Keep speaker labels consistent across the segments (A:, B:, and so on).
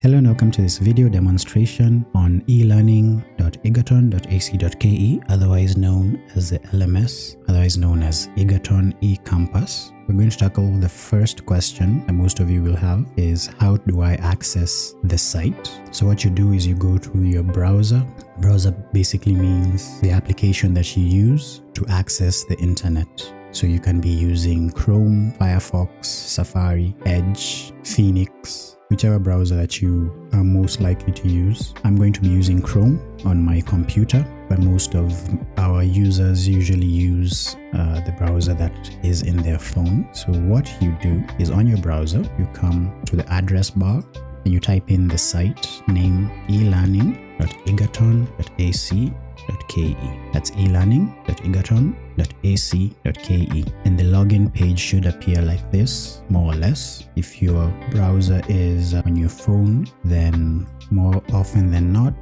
A: Hello and welcome to this video demonstration on elearning.egerton.ac.ke, otherwise known as the LMS, otherwise known as Egerton Ecampus. We're going to tackle the first question that most of you will have is, how do I access the site? So what you do is you go to your browser. Browser basically means the application that you use to access the internet. So you can be using Chrome, Firefox, Safari, Edge, Phoenix, whichever browser that you are most likely to use. I'm going to be using Chrome on my computer, but most of our users usually use the browser that is in their phone. So what you do is on your browser, you come to the address bar and you type in the site name elearning.egerton.ac.ke. That's elearning.egerton.ac.ke, and the login page should appear like this, more or less. If your browser is on your phone, then more often than not,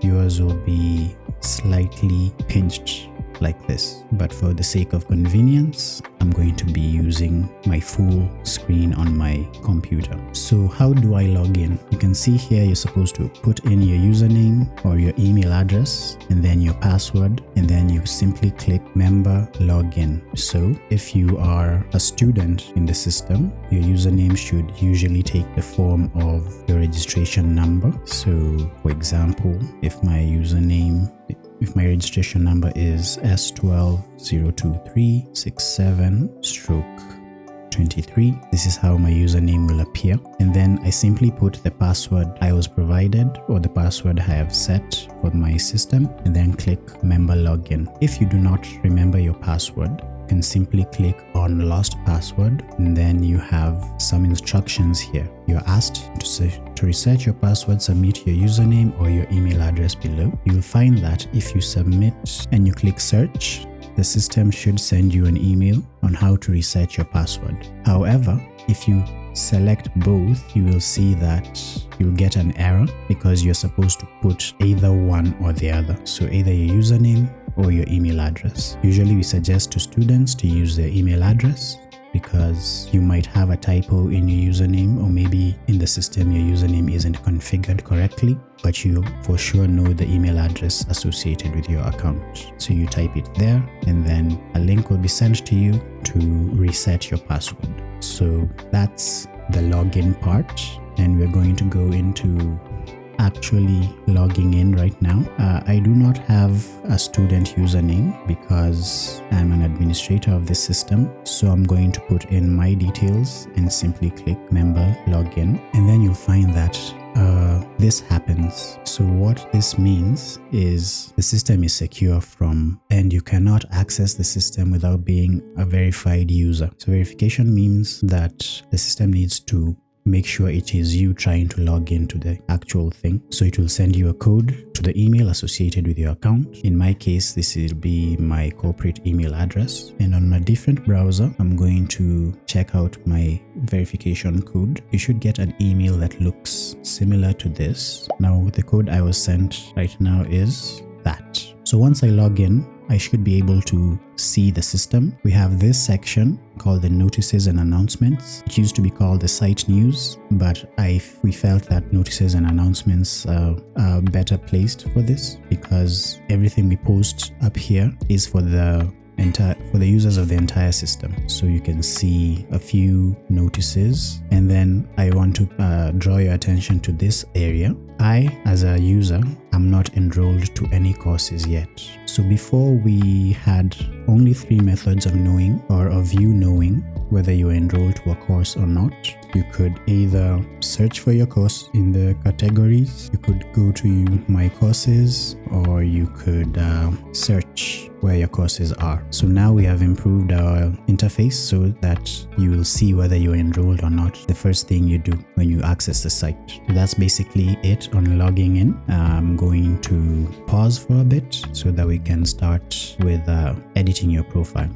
A: yours will be slightly pinched like this. But for the sake of convenience, I'm going to be using my full screen on my computer. So how do I log in? You can see here you're supposed to put in your username or your email address and then your password, and then you simply click member login. So if you are a student in the system, your username should usually take the form of your registration number. So for example, if my registration number is S1202367/23, this is how my username will appear. And then I simply put the password I was provided or the password I have set for my system, and then click member login. If you do not remember your password, you can simply click on lost password, and then you have some instructions here. You're asked to reset your password, submit your username or your email address below. You'll find that if you submit and you click search, the system should send you an email on how to reset your password. However, if you select both, you will see that you'll get an error because you're supposed to put either one or the other. So either your username or your email address. Usually we suggest to students to use their email address because you might have a typo in your username, or maybe in the system your username isn't configured correctly, but you for sure know the email address associated with your account. So you type it there, and then a link will be sent to you to reset your password. So that's the login part, and we're going to go into actually logging in right now. I do not have a student username because I'm an administrator of this system, so I'm going to put in my details and simply click member login, and then you'll find that this happens. So what this means is the system is secure and you cannot access the system without being a verified user. So verification means that the system needs to make sure it is you trying to log into the actual thing. So it will send you a code to the email associated with your account. In my case, this will be my corporate email address. And on a different browser, I'm going to check out my verification code. You should get an email that looks similar to this. Now, the code I was sent right now is that. So once I log in, I should be able to see the system. We have this section called the notices and announcements. It used to be called the site news, but we felt that notices and announcements are better placed for this because everything we post up here is for the users of the entire system. So you can see a few notices, and then I want to draw your attention to this area. I, as a user, am not enrolled to any courses yet. So before we had only 3 methods of knowing, or of you knowing whether you are enrolled to a course or not. You could either search for your course in the categories, you could go to my courses, or you could search where your courses are. So now we have improved our interface so that you will see whether you're enrolled or not the first thing you do when you access the site. So that's basically it on logging in. I'm going to pause for a bit so that we can start with editing your profile.